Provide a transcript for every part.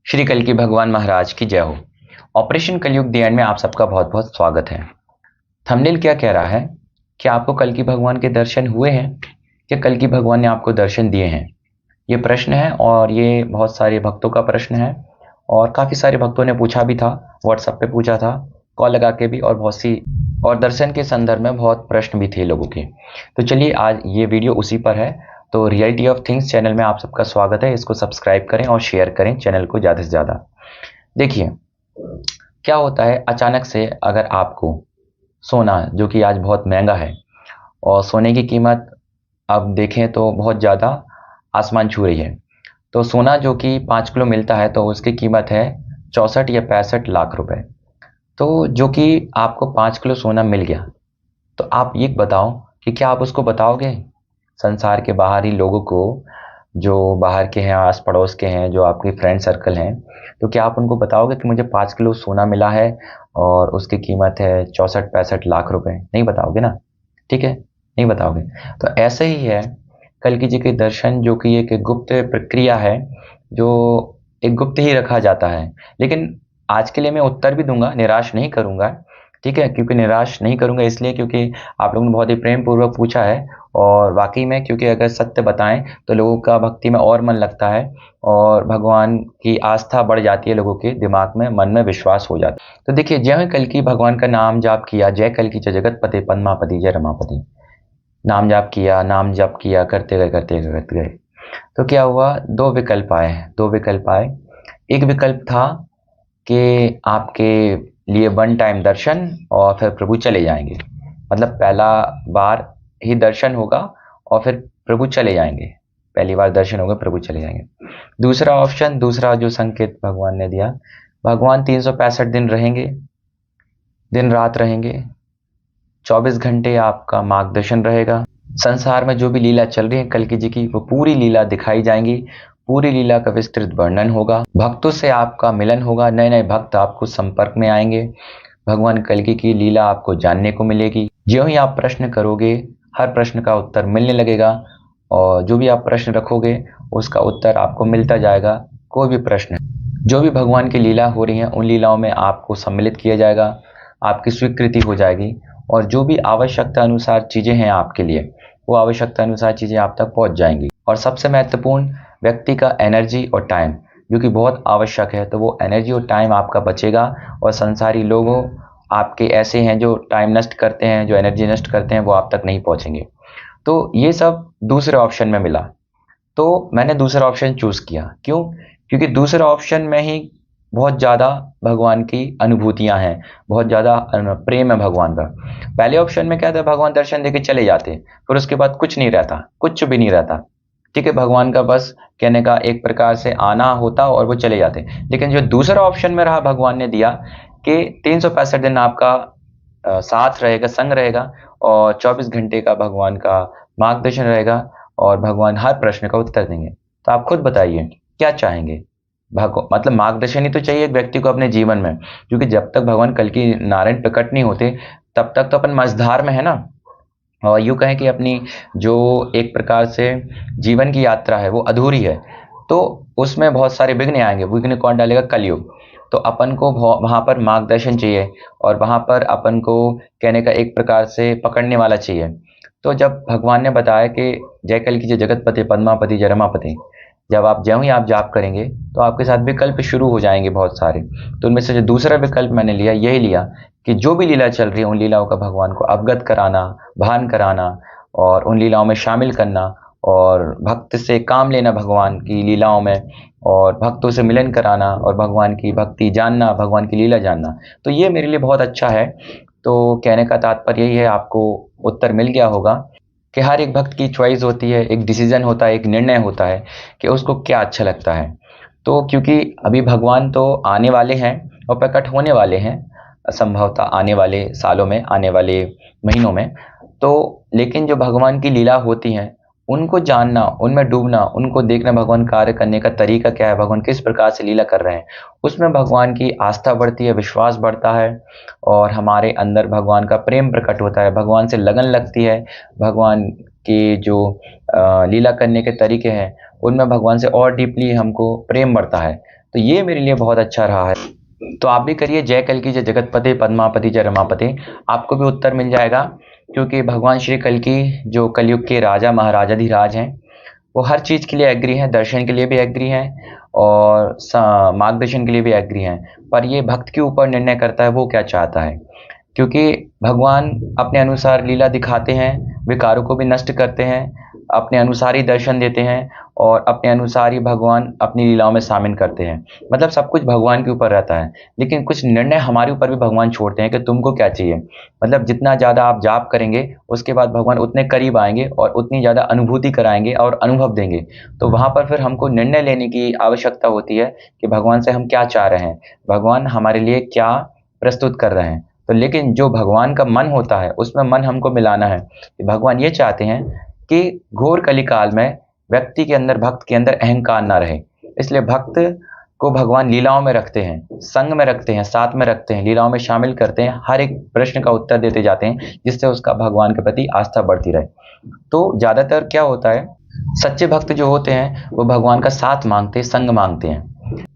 श्री कल्कि भगवान महाराज की जय हो। ऑपरेशन कलयुग दी एंड में आप सबका बहुत बहुत स्वागत है। थंबनेल क्या कह रहा है कि आपको कल्कि भगवान के दर्शन हुए हैं या कल्कि भगवान ने आपको दर्शन दिए हैं? ये प्रश्न है और ये बहुत सारे भक्तों का प्रश्न है और काफ़ी सारे भक्तों ने पूछा भी था, व्हाट्सएप पे पूछा था, कॉल लगा के भी, और बहुत सी और दर्शन के संदर्भ में बहुत प्रश्न भी थे लोगों के। तो चलिए आज ये वीडियो उसी पर है। तो रियलिटी ऑफ थिंग्स चैनल में आप सबका स्वागत है। इसको सब्सक्राइब करें और शेयर करें चैनल को ज़्यादा से ज़्यादा। देखिए क्या होता है, अचानक से अगर आपको सोना, जो कि आज बहुत महंगा है और सोने की कीमत अब देखें तो बहुत ज़्यादा आसमान छू रही है, तो सोना जो कि 5 किलो मिलता है तो उसकी कीमत है 64 या 65 लाख रुपए। तो जो कि आपको 5 किलो सोना मिल गया, तो आप ये बताओ कि क्या आप उसको बताओगे संसार के बाहरी लोगों को, जो बाहर के हैं, आस पड़ोस के हैं, जो आपके फ्रेंड सर्कल हैं, तो क्या आप उनको बताओगे कि मुझे 5 किलो सोना मिला है और उसकी कीमत है 64-65 लाख रुपए? नहीं बताओगे ना, ठीक है, नहीं बताओगे। तो ऐसे ही है कल्कि जी के दर्शन, जो कि एक गुप्त प्रक्रिया है, जो एक गुप्त ही रखा जाता है। लेकिन आज के लिए मैं उत्तर भी दूंगा, निराश नहीं करूंगा, ठीक है, क्योंकि निराश नहीं करूंगा इसलिए क्योंकि आप लोगों ने बहुत ही प्रेम पूर्वक पूछा है और वाकई में, क्योंकि अगर सत्य बताएं तो लोगों का भक्ति में और मन लगता है और भगवान की आस्था बढ़ जाती है, लोगों के दिमाग में, मन में विश्वास हो जाता है। तो देखिए, जय कल्कि भगवान का नाम जाप किया, जय कल्कि जय जगतपते पद्मापति जय रमापति, नाम जाप किया, करते गए करते गए करते गए, तो क्या हुआ, दो विकल्प आए। एक विकल्प था कि आपके लिए वन टाइम दर्शन और फिर प्रभु चले जाएंगे, मतलब पहला बार ही दर्शन होगा और फिर प्रभु चले जाएंगे, पहली बार दर्शन होगा, प्रभु चले जाएंगे। दूसरा ऑप्शन, दूसरा जो संकेत भगवान ने दिया, भगवान 365 दिन रहेंगे, दिन रात रहेंगे, 24 घंटे आपका मार्गदर्शन रहेगा, संसार में जो भी लीला चल रही है कल्कि जी की, वो पूरी लीला दिखाई जाएंगी, पूरी लीला का विस्तृत वर्णन होगा, भक्तों से आपका मिलन होगा, नए नए भक्त आपको संपर्क में आएंगे, भगवान कल्कि की लीला आपको जानने को मिलेगी। ज्यों ही आप प्रश्न करोगे, हर प्रश्न का उत्तर मिलने लगेगा और जो भी आप प्रश्न रखोगे उसका उत्तर आपको मिलता जाएगा। कोई भी प्रश्न, जो भी भगवान की लीला हो रही है, उन लीलाओं में आपको सम्मिलित किया जाएगा, आपकी स्वीकृति हो जाएगी और जो भी आवश्यकता अनुसार चीज़ें हैं आपके लिए, वो आवश्यकता अनुसार चीज़ें आप तक पहुंच जाएंगी। और सबसे महत्वपूर्ण, व्यक्ति का एनर्जी और टाइम, जो कि बहुत आवश्यक है, तो वो एनर्जी और टाइम आपका बचेगा और संसारी लोगों, आपके ऐसे हैं जो टाइम नष्ट करते हैं, जो एनर्जी नष्ट करते हैं, वो आप तक नहीं पहुंचेंगे। तो ये सब दूसरे ऑप्शन में मिला, तो मैंने दूसरा ऑप्शन चूज किया। क्यों? क्योंकि दूसरे ऑप्शन में ही बहुत ज़्यादा भगवान की अनुभूतियां हैं, बहुत ज़्यादा प्रेम है भगवान का। पहले ऑप्शन में क्या था, भगवान दर्शन देके चले जाते, फिर उसके बाद कुछ नहीं रहता, कुछ भी नहीं रहता, ठीक है, भगवान का बस कहने का एक प्रकार से आना होता और वो चले जाते। लेकिन जो दूसरा ऑप्शन में रहा, भगवान ने दिया कि 365 दिन आपका साथ रहेगा, संग रहेगा और 24 घंटे का भगवान का मार्गदर्शन रहेगा और भगवान हर प्रश्न का उत्तर देंगे। तो आप खुद बताइए क्या चाहेंगे? मतलब मार्गदर्शन ही तो चाहिए एक व्यक्ति को अपने जीवन में, क्योंकि जब तक भगवान कल्कि नारायण प्रकट नहीं होते तब तक तो अपन मझधार में है ना। और यूँ कहें कि अपनी जो एक प्रकार से जीवन की यात्रा है वो अधूरी है, तो उसमें बहुत सारे विघ्न आएंगे। विघ्न कौन डालेगा? कलयुग। तो अपन को वहाँ पर मार्गदर्शन चाहिए और वहाँ पर अपन को कहने का एक प्रकार से पकड़ने वाला चाहिए। तो जब भगवान ने बताया कि जय कल्कि जय जगतपति पद्मापति जय रमापति, जब आप ज्यों ही आप जाप करेंगे तो आपके साथ विकल्प शुरू हो जाएंगे बहुत सारे। तो उनमें से जो दूसरा विकल्प मैंने लिया, यही लिया कि जो भी लीला चल रही है उन लीलाओं का भगवान को अवगत कराना, भान कराना और उन लीलाओं में शामिल करना और भक्त से काम लेना भगवान की लीलाओं में और भक्तों से मिलन कराना और भगवान की भक्ति जानना, भगवान की लीला जानना। तो ये मेरे लिए बहुत अच्छा है। तो कहने का तात्पर्य यही है, आपको उत्तर मिल गया होगा कि हर एक भक्त की चॉइस होती है, एक डिसीजन होता है, एक निर्णय होता है कि उसको क्या अच्छा लगता है। तो क्योंकि अभी भगवान तो आने वाले हैं और प्रकट होने वाले हैं, संभवतः आने वाले सालों में, आने वाले महीनों में, तो लेकिन जो भगवान की लीला होती हैं उनको जानना, उनमें डूबना, उनको देखना, भगवान कार्य करने का तरीका क्या है, भगवान किस प्रकार से लीला कर रहे हैं, उसमें भगवान की आस्था बढ़ती है, विश्वास बढ़ता है और हमारे अंदर भगवान का प्रेम प्रकट होता है, भगवान से लगन लगती है, भगवान के जो लीला करने के तरीके हैं उनमें भगवान से और डीपली हमको प्रेम बढ़ता है। तो ये मेरे लिए बहुत अच्छा रहा है। तो आप भी करिए जय कल्कि जय जगतपते पद्मापति जय रमापते, आपको भी उत्तर मिल जाएगा। क्योंकि भगवान श्री कल्कि जो कलयुग के राजा महाराजाधिराज हैं, वो हर चीज़ के लिए एग्री हैं, दर्शन के लिए भी एग्री हैं और मार्गदर्शन के लिए भी एग्री हैं। पर ये भक्त के ऊपर निर्णय करता है वो क्या चाहता है। क्योंकि भगवान अपने अनुसार लीला दिखाते हैं, विकारों को भी नष्ट करते हैं, अपने अनुसार ही दर्शन देते हैं और अपने अनुसार ही भगवान अपनी लीलाओं में शामिल करते हैं। मतलब सब कुछ भगवान के ऊपर रहता है, लेकिन कुछ निर्णय हमारे ऊपर भी भगवान छोड़ते हैं कि तुमको क्या चाहिए। मतलब जितना ज़्यादा आप जाप करेंगे उसके बाद भगवान उतने करीब आएंगे और उतनी ज़्यादा अनुभूति कराएंगे और अनुभव देंगे। तो वहाँ पर फिर हमको निर्णय लेने की आवश्यकता होती है कि भगवान से हम क्या चाह रहे हैं, भगवान हमारे लिए क्या प्रस्तुत कर रहे हैं। तो लेकिन जो भगवान का मन होता है उसमें मन हमको मिलाना है कि भगवान ये चाहते हैं कि घोर कलिकाल में व्यक्ति के अंदर, भक्त के अंदर अहंकार ना रहे। इसलिए भक्त को भगवान लीलाओं में रखते हैं, संग में रखते हैं, साथ में रखते हैं, लीलाओं में शामिल करते हैं, हर एक प्रश्न का उत्तर देते जाते हैं जिससे उसका भगवान के प्रति आस्था बढ़ती रहे। तो ज़्यादातर क्या होता है, सच्चे भक्त जो होते हैं वो भगवान का साथ मांगते हैं, संग मांगते हैं।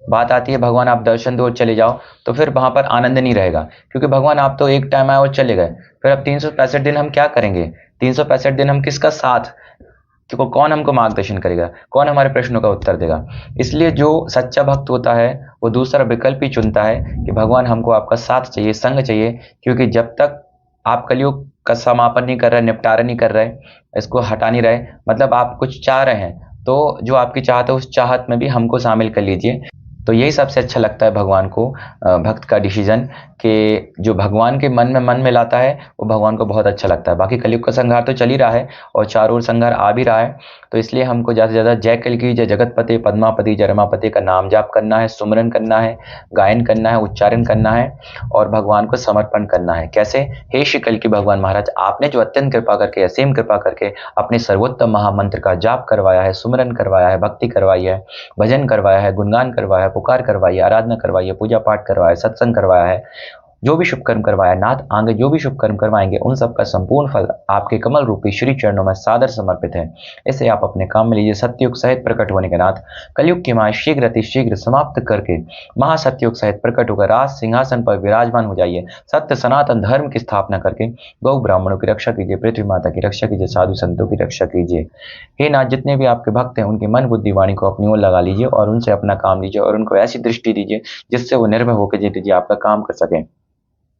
बात आती है भगवान आप दर्शन दो और चले जाओ, तो फिर वहाँ पर आनंद नहीं रहेगा। क्योंकि भगवान आप तो एक टाइम आए और चले गए, फिर अब 365 दिन हम क्या करेंगे? 365 दिन हम किसका साथ, तो कौन हमको मार्गदर्शन करेगा, कौन हमारे प्रश्नों का उत्तर देगा? इसलिए जो सच्चा भक्त होता है वो दूसरा विकल्प ही चुनता है कि भगवान हमको आपका साथ चाहिए, संग चाहिए। क्योंकि जब तक आप कलयुग का समापन नहीं कर रहे, निपटारा नहीं कर रहे, इसको हटा नहीं रहे, मतलब आप कुछ चाह रहे हैं, तो जो आपकी चाहत है उस चाहत में भी हमको शामिल कर लीजिए। तो यही सबसे अच्छा लगता है भगवान को, भक्त का डिसीजन, कि जो भगवान के मन में मन मिलाता है वो भगवान को बहुत अच्छा लगता है। बाकी कलयुग का संहार तो चल ही रहा है और चारों ओर संहार आ भी रहा है। तो इसलिए हमको ज़्यादा से ज़्यादा जय कल्कि जय जगतपते पद्मापति जय रमापति का नाम जाप करना है, सुमरन करना है, गायन करना है, उच्चारण करना है और भगवान को समर्पण करना है। कैसे? हे श्री कल्कि भगवान महाराज, आपने जो अत्यंत कृपा करके, असीम कृपा करके अपने सर्वोत्तम महामंत्र का जाप करवाया है, सुमरन करवाया है, भक्ति करवाई है, भजन करवाया है, गुणगान करवाया है, पुकार करवाई है, आराधना करवाई है, पूजा पाठ करवाया है, सत्संग करवाया है, जो भी शुभ कर्म करवाया नाथ, आगे जो भी शुभ कर्म करवाएंगे उन सब का संपूर्ण फल आपके कमल रूपी श्री चरणों में सादर समर्पित है। इसे आप अपने काम में लीजिए। सत्ययुग सहित प्रकट होने के नाथ, कलयुग की माया शीघ्र अति शीघ्र समाप्त करके महासत्ययुग सहित प्रकट होकर राज सिंहासन पर विराजमान हो जाइए। सत्य सनातन धर्म की स्थापना करके गौ ब्राह्मणों की रक्षा कीजिए, पृथ्वी माता की रक्षा कीजिए, साधु संतों की रक्षा कीजिए। हे नाथ, जितने भी आपके भक्त हैं उनकी मन बुद्धि वाणी को अपनी ओर लगा लीजिए और उनसे अपना काम लीजिए और उनको ऐसी दृष्टि दीजिए जिससे वो निर्भय होकर जी आपका काम कर सकें।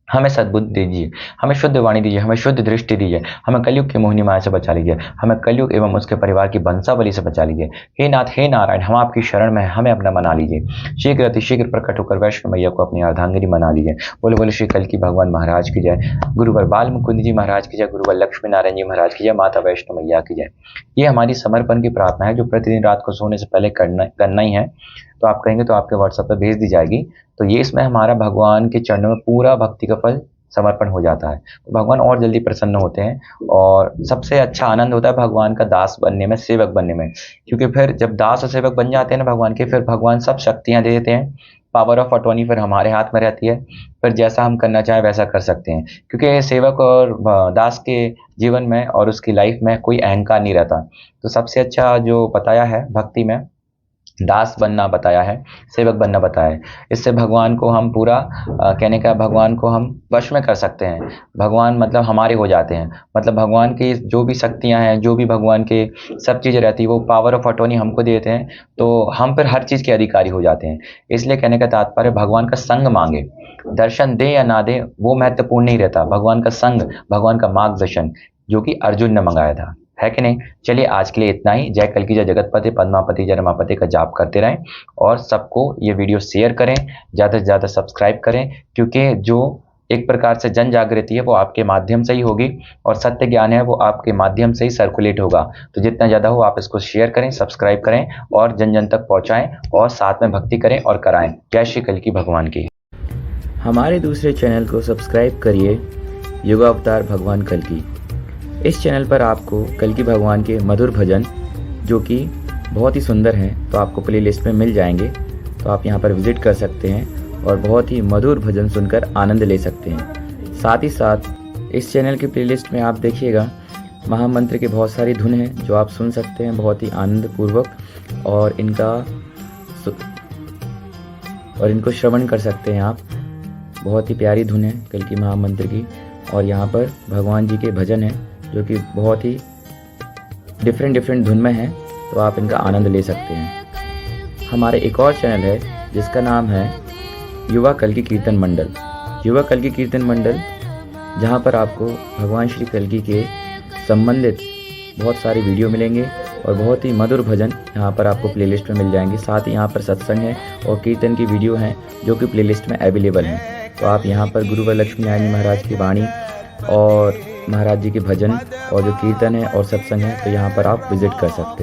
हमें सद्बुद्धि दीजिए, हमें शुद्ध वाणी दीजिए, हमें शुद्ध दृष्टि दीजिए, हमें कलयुग की मोहिनी माया से बचा लीजिए, हमें कलयुग एवं उसके परिवार की बंसावली से बचा लीजिए। हे नाथ, हे नारायण, हम आपकी शरण में हैं, हमें अपना मना लीजिए। शीघ्र अति शीघ्र प्रकट होकर वैष्णो मैया को अपनी अर्धांगिनी बना लीजिए। बोले बोले श्री कल्कि भगवान महाराज की जय, गुरुवर बाल मुकुंद जी महाराज की जय, गुरुवर लक्ष्मी नारायण जी महाराज की जय, माता वैष्णो मैया की जय। ये हमारी समर्पण की प्रार्थना है जो प्रतिदिन रात को सोने से पहले करना ही है। तो आप कहेंगे तो आपके व्हाट्सएप पर भेज दी जाएगी। तो ये इसमें हमारा भगवान के चरणों में पूरा भक्ति का फल समर्पण हो जाता है। तो भगवान और जल्दी प्रसन्न होते हैं और सबसे अच्छा आनंद होता है भगवान का दास बनने में, सेवक बनने में। क्योंकि फिर जब दास और सेवक बन जाते हैं ना भगवान के, फिर भगवान सब शक्तियां दे देते हैं, पावर ऑफ अटॉर्नी फिर हमारे हाथ में रहती है, फिर जैसा हम करना चाहें वैसा कर सकते हैं। क्योंकि सेवक और दास के जीवन में और उसकी लाइफ में कोई अहंकार नहीं रहता। तो सबसे अच्छा जो बताया है भक्ति में, दास बनना बताया है, सेवक बनना बताया है। इससे भगवान को हम पूरा कहने का, भगवान को हम वश में कर सकते हैं। भगवान मतलब हमारे हो जाते हैं, मतलब भगवान की जो भी शक्तियां हैं, जो भी भगवान के सब चीज़ें रहती है, वो पावर ऑफ अटॉर्नी हमको देते हैं। तो हम फिर हर चीज़ के अधिकारी हो जाते हैं। इसलिए कहने का तात्पर्य भगवान का संग मांगे, दर्शन दे या ना दे वो महत्वपूर्ण नहीं रहता। भगवान का संग, भगवान का मार्गदर्शन, जो कि अर्जुन ने मंगाया था, है कि नहीं। चलिए आज के लिए इतना ही। जय कल्कि जय जगतपते पद्मापति जय रमापति का जाप करते रहें और सबको ये वीडियो शेयर करें, ज़्यादा से ज़्यादा सब्सक्राइब करें। क्योंकि जो एक प्रकार से जन जागृति है वो आपके माध्यम से ही होगी और सत्य ज्ञान है वो आपके माध्यम से ही सर्कुलेट होगा। तो जितना ज़्यादा हो आप इसको शेयर करें, सब्सक्राइब करें और जन जन तक पहुँचाएँ और साथ में भक्ति करें और कराएँ। जय श्री कल्कि भगवान की। हमारे दूसरे चैनल को सब्सक्राइब करिए, युगावतार भगवान कल्कि। इस चैनल पर आपको कल्कि भगवान के मधुर भजन, जो कि बहुत ही सुंदर हैं, तो आपको प्लेलिस्ट में मिल जाएंगे। तो आप यहां पर विजिट कर सकते हैं और बहुत ही मधुर भजन सुनकर आनंद ले सकते हैं। साथ ही साथ इस चैनल की प्लेलिस्ट में आप देखिएगा महामंत्र के बहुत सारी धुन हैं जो आप सुन सकते हैं बहुत ही आनंदपूर्वक। और इनको श्रवण कर सकते हैं आप। बहुत ही प्यारी धुन है कल्की महामंत्र की, और यहाँ पर भगवान जी के भजन हैं जो कि बहुत ही डिफरेंट धुन में हैं, तो आप इनका आनंद ले सकते हैं। हमारे एक और चैनल है जिसका नाम है युवा कल्की कीर्तन मंडल। युवा कल्की कीर्तन मंडल, जहाँ पर आपको भगवान श्री कल्की के संबंधित बहुत सारे वीडियो मिलेंगे और बहुत ही मधुर भजन यहाँ पर आपको प्लेलिस्ट में मिल जाएंगे। साथ ही यहाँ पर सत्संग है और कीर्तन की वीडियो हैं जो कि प्लेलिस्ट में अवेलेबल हैं। तो आप यहाँ पर गुरु लक्ष्मी नारायण महाराज की वाणी और महाराज जी के भजन और जो कीर्तन है और सत्संग है, तो यहाँ पर आप विजिट कर सकते हैं।